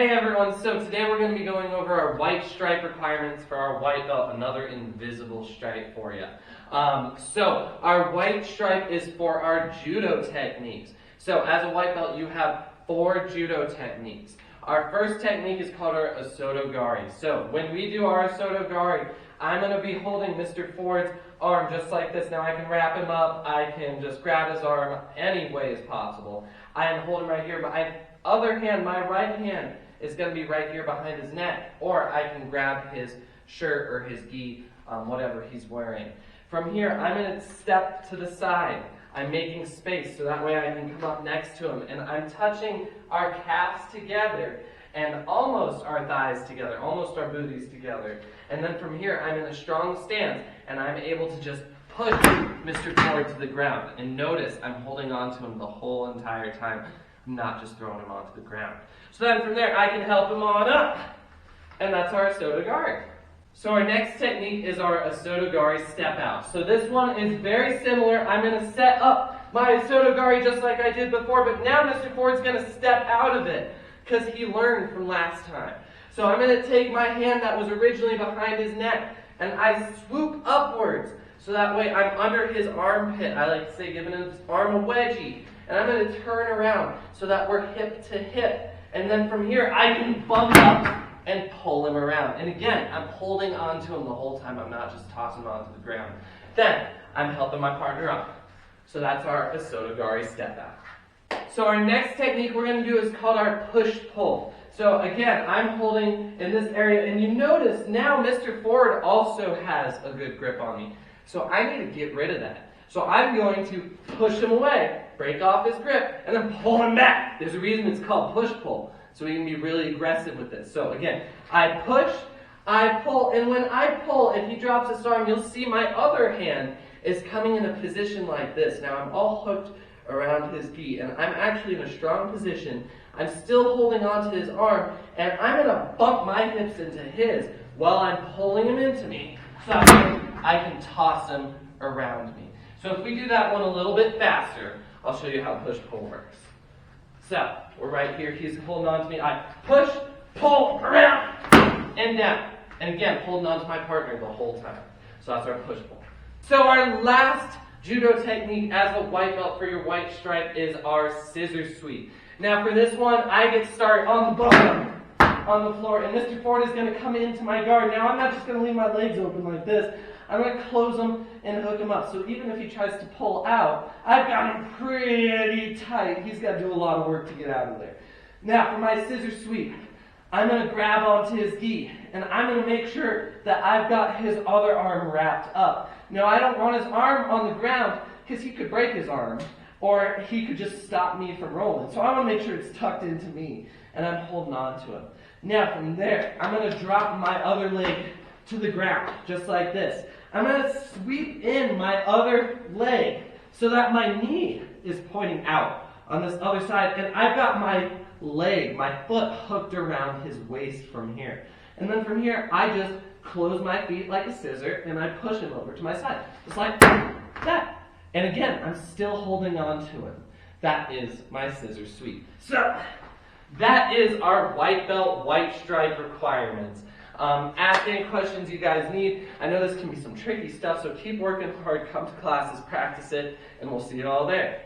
Hey everyone, so today we're going to be going over our white stripe requirements for our white belt, another invisible stripe for you. So our white stripe is for our judo techniques. So as a white belt, you have 4 judo techniques. Our first technique is called our asotogari. So when we do our asotogari, I'm going to be holding Mr. Ford's arm just like this. Now I can wrap him up, I can just grab his arm any way as possible. I can hold him right here, but other hand, my right hand is going to be right here behind his neck, or I can grab his shirt or his gi, whatever he's wearing. From here, I'm going to step to the side. I'm making space so that way I can come up next to him, and I'm touching our calves together and almost our thighs together, almost our booties together. And then from here, I'm in a strong stance, and I'm able to just push Mr. Ford to the ground. And notice I'm holding on to him the whole entire time, not just throwing him onto the ground. So then from there, I can help him on up. And that's our asotogari. So our next technique is our asotogari step out. So this one is very similar. I'm going to set up my asotogari just like I did before, but now Mr. Ford's going to step out of it because he learned from last time. So I'm going to take my hand that was originally behind his neck and I swoop upwards. So that way I'm under his armpit. I like to say giving his arm a wedgie. And I'm going to turn around so that we're hip to hip. And then from here, I can bump up and pull him around. And again, I'm holding on to him the whole time. I'm not just tossing him onto the ground. Then, I'm helping my partner up. So that's our asotogari step out. So our next technique we're going to do is called our push-pull. So again, I'm holding in this area. And you notice now Mr. Ford also has a good grip on me. So I need to get rid of that. So I'm going to push him away, break off his grip, and then pull him back. There's a reason it's called push-pull. So we can be really aggressive with this. So again, I push, I pull, and when I pull, if he drops his arm, you'll see my other hand is coming in a position like this. Now I'm all hooked around his gi, and I'm actually in a strong position. I'm still holding onto his arm, and I'm going to bump my hips into his while I'm pulling him into me. So I can toss him around me. So if we do that one a little bit faster, I'll show you how push-pull works. So, we're right here, he's holding on to me, I push, pull, around, and down. And again, holding on to my partner the whole time. So that's our push-pull. So our last judo technique as a white belt for your white stripe is our scissor sweep. Now for this one, I get started on the bottom, on the floor, and Mr. Ford is going to come into my guard. Now I'm not just going to leave my legs open like this. I'm going to close him and hook him up. So even if he tries to pull out, I've got him pretty tight. He's got to do a lot of work to get out of there. Now for my scissor sweep, I'm going to grab onto his gi, and I'm going to make sure that I've got his other arm wrapped up. Now I don't want his arm on the ground because he could break his arm, or he could just stop me from rolling. So I want to make sure it's tucked into me, and I'm holding on to him. Now from there, I'm going to drop my other leg to the ground, just like this. I'm going to sweep in my other leg so that my knee is pointing out on this other side, and I've got my leg, my foot hooked around his waist from here. And then from here, I just close my feet like a scissor, and I push him over to my side, just like that. And again, I'm still holding on to him. That is my scissor sweep. So, that is our white belt, white stripe requirements. Ask any questions you guys need. I know this can be some tricky stuff, so keep working hard, come to classes, practice it, and we'll see you all there.